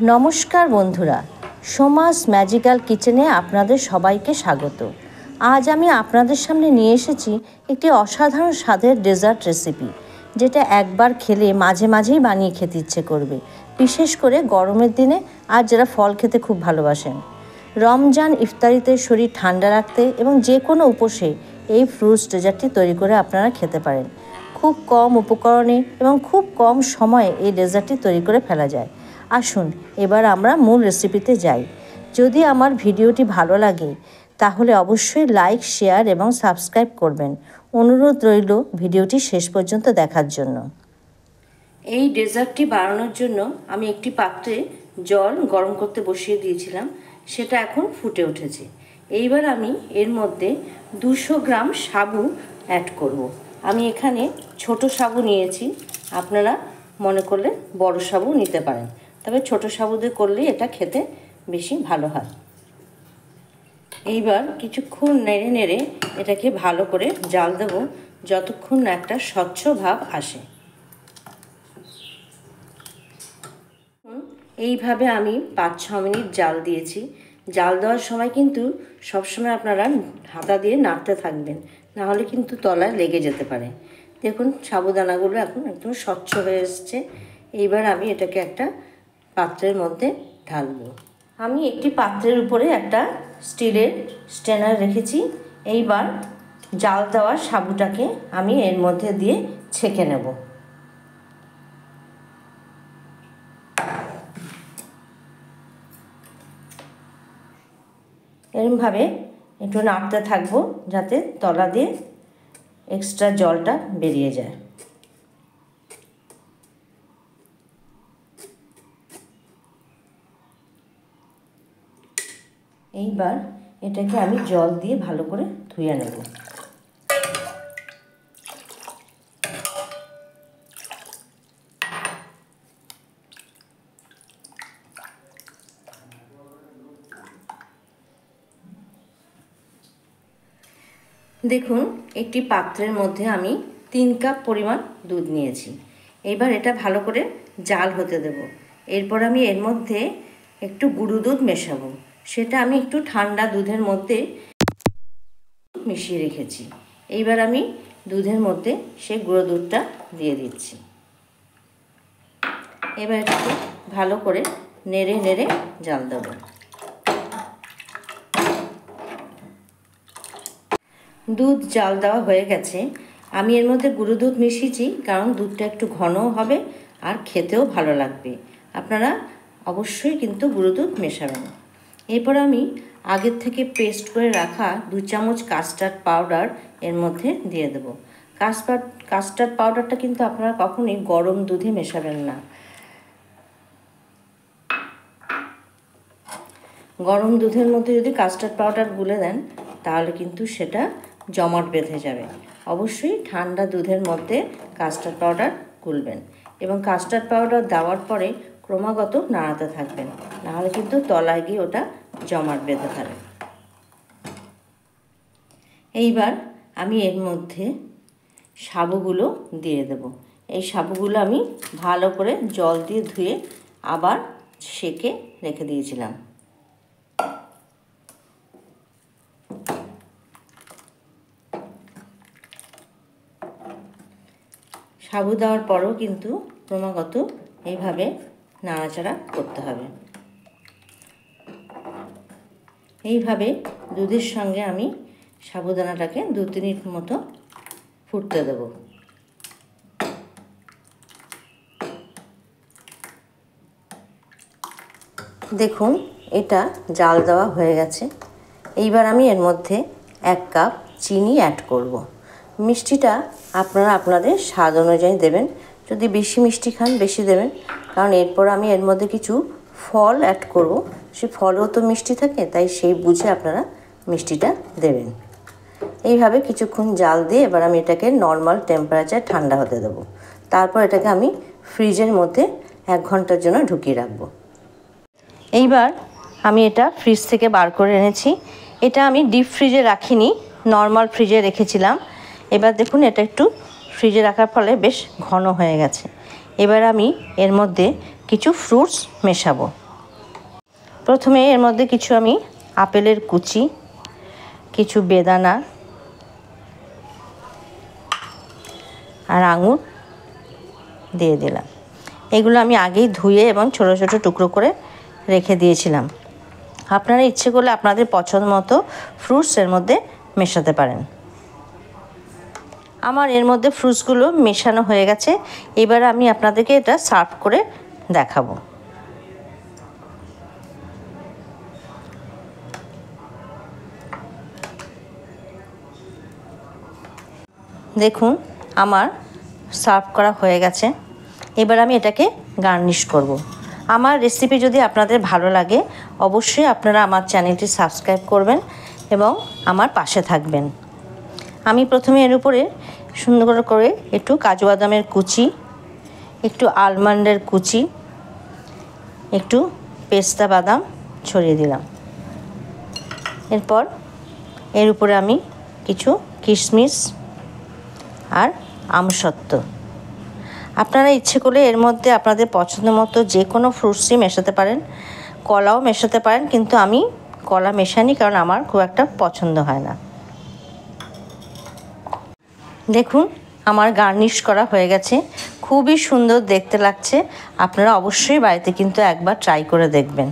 নমস্কার বন্ধুরা, সোমাস ম্যাজিক্যাল কিচেনে আপনাদের সবাইকে স্বাগত। আজ আমি আপনাদের সামনে নিয়ে এসেছি একটি অসাধারণ স্বাদের ডেজার্ট রেসিপি, যেটা একবার খেলে মাঝে মাঝেই বানিয়ে খেতে ইচ্ছে করবে, বিশেষ করে গরমের দিনে আর যারা ফল খেতে খুব ভালোবাসেন। রমজান ইফতারিতে শরীর ঠান্ডা রাখতে এবং যে কোনো উপসে এই ফ্রুটস ডেজার্টটি তৈরি করে আপনারা খেতে পারেন। খুব কম উপকরণে এবং খুব কম সময়ে এই ডেজার্টটি তৈরি করে ফেলা যায়। আসুন এবার আমরা মূল রেসিপিতে যাই। যদি আমার ভিডিওটি ভালো লাগে তাহলে অবশ্যই লাইক, শেয়ার এবং সাবস্ক্রাইব করবেন। অনুরোধ রইল ভিডিওটি শেষ পর্যন্ত দেখার জন্য। এই ডেজার্টটি বানানোর জন্য আমি একটি পাত্রে জল গরম করতে বসিয়ে দিয়েছিলাম, সেটা এখন ফুটে উঠেছে। এইবার আমি এর মধ্যে 200 গ্রাম সাবু অ্যাড করব। আমি এখানে ছোট সাবু নিয়েছি, আপনারা মনে করলে বড় সাবু নিতে পারেন, তবে ছোট সাবু দিয়ে করলে এটা খেতে বেশি ভালো হয়। এইবার কিছুক্ষণ নেড়ে নেড়ে এটাকে ভালো করে জাল দেব, যতক্ষণ না একটা স্বচ্ছ ভাব আসে। এইভাবে আমি 5-6 মিনিট জাল দিয়েছি। জাল দেওয়ার সময় কিন্তু সবসময় আপনারা হাতা দিয়ে নাড়তে থাকবেন, নাহলে কিন্তু তলায় লেগে যেতে পারে। দেখুন সাবুদানাগুলো এখন একদম স্বচ্ছ হয়ে এসছে। এইবার আমি এটাকে একটা পাত্রের মধ্যে ঢালবো। আমি একটি পাত্রের উপরে একটা স্টিলের স্ট্রেনার রেখেছি। এইবার জাল দেওয়া সাবুটাকে আমি এর মধ্যে দিয়ে ছেঁকে নেব। এরকমভাবে একটু নাড়তে থাকবো যাতে তলা দিয়ে এক্সট্রা জলটা বেরিয়ে যায়। এইবার এটাকে আমি জল দিয়ে ভালো করে ধুয়ে নেব। দেখুন একটি পাত্রের মধ্যে আমি 3 কাপ পরিমাণ দুধ নিয়েছি। এবার এটা ভালো করে জাল হতে দেব। এরপর আমি এর মধ্যে একটু গুঁড়ো দুধ মেশাবো। সেটা আমি একটু ঠান্ডা দুধের মধ্যে মিশিয়ে রেখেছি। এইবার আমি দুধের মধ্যে সেই গুঁড়ো দুধটা দিয়ে দিচ্ছি। এবার এটাকে ভালো করে নেড়ে নেড়ে জাল দেব। দুধ জাল দেওয়া হয়ে গেছে। আমি এর মধ্যে গুঁড়ো দুধ মিশিয়েছি কারণ দুধটা একটু ঘনও হবে আর খেতেও ভালো লাগবে। আপনারা অবশ্যই কিন্তু গুঁড়ো দুধ মেশাবেন। এরপর আমি আগের থেকে পেস্ট করে রাখা 2 চামচ কাস্টার্ড পাউডার এর মধ্যে দিয়ে দেব। কাস্টার্ড পাউডারটা কিন্তু আপনারা কখনোই গরম দুধে মেশাবেন না। গরম দুধের মধ্যে যদি কাস্টার্ড পাউডার গুলে দেন তাহলে কিন্তু সেটা জমাট বেঁধে যাবে। অবশ্যই ঠান্ডা দুধের মধ্যে কাস্টার্ড পাউডার গুলবেন এবং কাস্টার্ড পাউডার দেওয়ার পরে ক্রমাগত নাড়াতে থাকবেন, নাহলে কিন্তু তলায় গিয়ে ওটা জমাট বেঁধে থাকে। এইবার আমি এর মধ্যে সাবুগুলো দিয়ে দেব। এই সাবুগুলো আমি ভালো করে জল দিয়ে ধুয়ে আবার সেকে রেখে দিয়েছিলাম। সাবু দেওয়ার পরও কিন্তু ক্রমাগত এইভাবে নাড়াচাড়া করতে হবে। এইভাবে দুধের সঙ্গে আমি সাবুদানাটাকে 2-3 মিনিট মতো ফুটতে দেব। দেখুন এটা জাল দেওয়া হয়ে গেছে। এইবার আমি এর মধ্যে 1 কাপ চিনি অ্যাড করব। মিষ্টিটা আপনারা আপনাদের স্বাদ অনুযায়ী দেবেন। যদি বেশি মিষ্টি খান বেশি দেবেন, কারণ এরপর আমি এর মধ্যে কিছু ফল অ্যাড করব। সেই ফলও তো মিষ্টি থাকে, তাই সেই বুঝে আপনারা মিষ্টিটা দেবেন। এইভাবে কিছুক্ষণ জাল দিয়ে এবার আমি এটাকে নর্মাল টেম্পারেচার ঠান্ডা হতে দেব। তারপর এটাকে আমি ফ্রিজের মধ্যে 1 ঘন্টার জন্য ঢুকিয়ে রাখবো। এইবার আমি এটা ফ্রিজ থেকে বার করে এনেছি। এটা আমি ডিপ ফ্রিজে রাখিনি, নর্মাল ফ্রিজে রেখেছিলাম। এবার দেখুন এটা একটু ফ্রিজে রাখার ফলে বেশ ঘন হয়ে গেছে। এবার আমি এর মধ্যে কিছু ফ্রুটস মেশাবো। প্রথমে এর মধ্যে কিছু আমি আপেলের কুচি, কিছু বেদানা আর আঙুর দিয়ে দিলাম। এগুলো আমি আগেই ধুয়ে এবং ছোট ছোট টুকরো করে রেখে দিয়েছিলাম। আপনারা ইচ্ছে করলে আপনাদের পছন্দ মতো ফ্রুটস এর মধ্যে মেশাতে পারেন। আমার এর মধ্যে ফ্রুটসগুলো মেশানো হয়ে গেছে। এবার আমি আপনাদেরকে এটা সার্ভ করে দেখাবো। দেখুন আমার সার্ভ করা হয়ে গেছে। এবার আমি এটাকে গার্নিশ করব। আমার রেসিপি যদি আপনাদের ভালো লাগে অবশ্যই আপনারা আমার চ্যানেলটি সাবস্ক্রাইব করবেন এবং আমার পাশে থাকবেন। আমি প্রথমে এর উপরে সুন্দর করে একটু কাজু বাদামের কুচি, একটু আলমন্ডের কুচি, একটু পেস্তা বাদাম ছড়িয়ে দিলাম। এরপর এর উপরে আমি কিছু কিশমিশ আর আমসত্ত্ব, আপনারা ইচ্ছে করলে এর মধ্যে আপনাদের পছন্দ মতো যে কোনো ফ্রুটসই মেশাতে পারেন, কলাও মেশাতে পারেন, কিন্তু আমি কলা মেশাইনি কারণ আমার খুব একটা পছন্দ হয় না। দেখুন আমার গার্নিশ করা হয়ে গেছে, খুবই সুন্দর দেখতে লাগছে। আপনারা অবশ্যই বাড়িতে কিন্তু একবার ট্রাই করে দেখবেন।